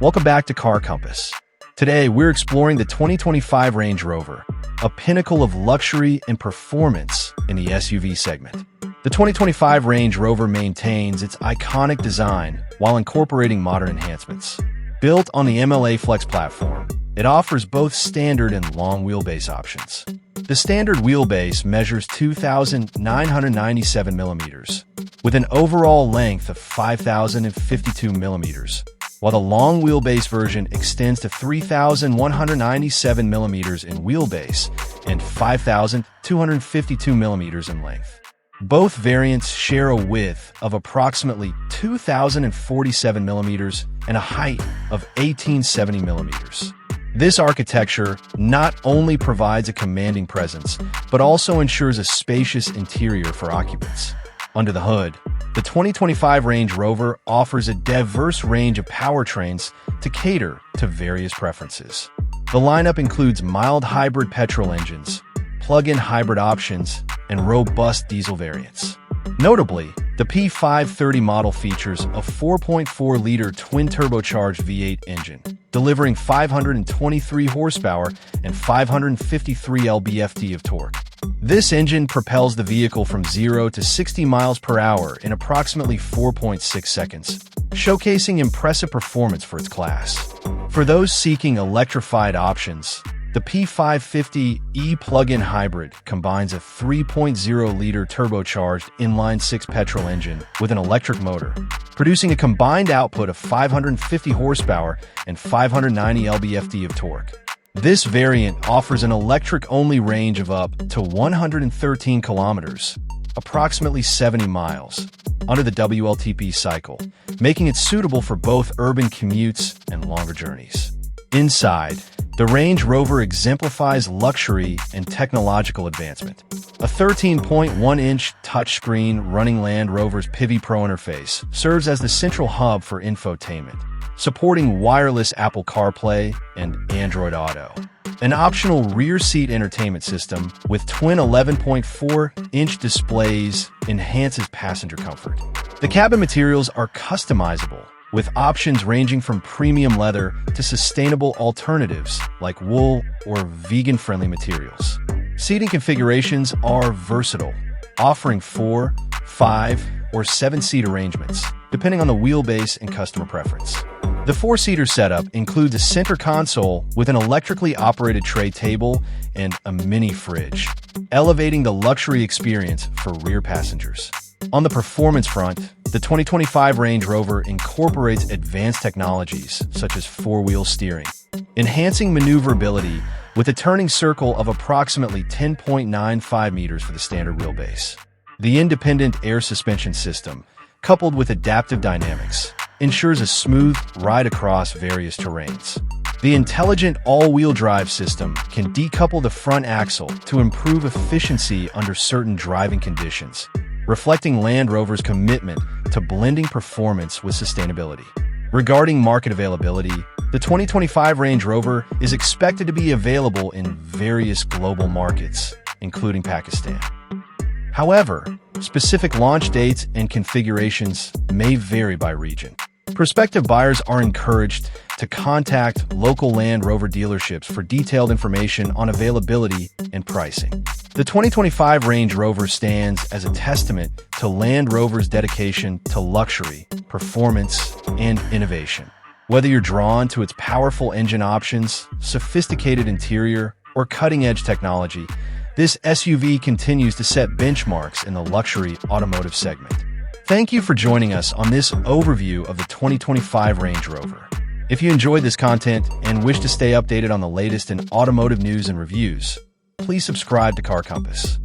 Welcome back to Car Compass. Today, we're exploring the 2025 Range Rover, a pinnacle of luxury and performance in the SUV segment. The 2025 Range Rover maintains its iconic design while incorporating modern enhancements. Built on the MLA Flex platform, it offers both standard and long wheelbase options. The standard wheelbase measures 2,997 millimeters, with an overall length of 5,052 millimeters, while the long wheelbase version extends to 3,197 millimeters in wheelbase and 5,252 millimeters in length. Both variants share a width of approximately 2,047 millimeters and a height of 1,870 millimeters. This architecture not only provides a commanding presence, but also ensures a spacious interior for occupants. Under the hood, the 2025 Range Rover offers a diverse range of powertrains to cater to various preferences. The lineup includes mild hybrid petrol engines, plug-in hybrid options, and robust diesel variants. Notably, the P530 model features a 4.4-liter twin-turbocharged V8 engine, delivering 523 horsepower and 553 lb-ft of torque. This engine propels the vehicle from 0 to 60 miles per hour in approximately 4.6 seconds, showcasing impressive performance for its class. For those seeking electrified options, the P550e plug-in hybrid combines a 3.0-liter turbocharged inline-six petrol engine with an electric motor, producing a combined output of 550 horsepower and 590 lb-ft of torque. This variant offers an electric-only range of up to 113 kilometers, approximately 70 miles, under the WLTP cycle, making it suitable for both urban commutes and longer journeys. Inside, the Range Rover exemplifies luxury and technological advancement. A 13.1-inch touchscreen running Land Rover's Pivi Pro interface serves as the central hub for infotainment, supporting wireless Apple CarPlay and Android Auto. An optional rear seat entertainment system with twin 11.4-inch displays enhances passenger comfort. The cabin materials are customizable, with options ranging from premium leather to sustainable alternatives like wool or vegan-friendly materials. Seating configurations are versatile, offering 4, 5, or 7-seat arrangements, depending on the wheelbase and customer preference. The 4-seater setup includes a center console with an electrically operated tray table and a mini fridge, elevating the luxury experience for rear passengers. On the performance front, the 2025 Range Rover incorporates advanced technologies such as four-wheel steering, enhancing maneuverability with a turning circle of approximately 10.95 meters for the standard wheelbase. The independent air suspension system, coupled with adaptive dynamics, ensures a smooth ride across various terrains. The intelligent all-wheel drive system can decouple the front axle to improve efficiency under certain driving conditions, reflecting Land Rover's commitment to blending performance with sustainability. Regarding market availability, the 2025 Range Rover is expected to be available in various global markets, including Pakistan. However, specific launch dates and configurations may vary by region. Prospective buyers are encouraged to contact local Land Rover dealerships for detailed information on availability and pricing. The 2025 Range Rover stands as a testament to Land Rover's dedication to luxury, performance, and innovation. Whether you're drawn to its powerful engine options, sophisticated interior, or cutting-edge technology, this SUV continues to set benchmarks in the luxury automotive segment. Thank you for joining us on this overview of the 2025 Range Rover. If you enjoyed this content and wish to stay updated on the latest in automotive news and reviews, please subscribe to Car Compass.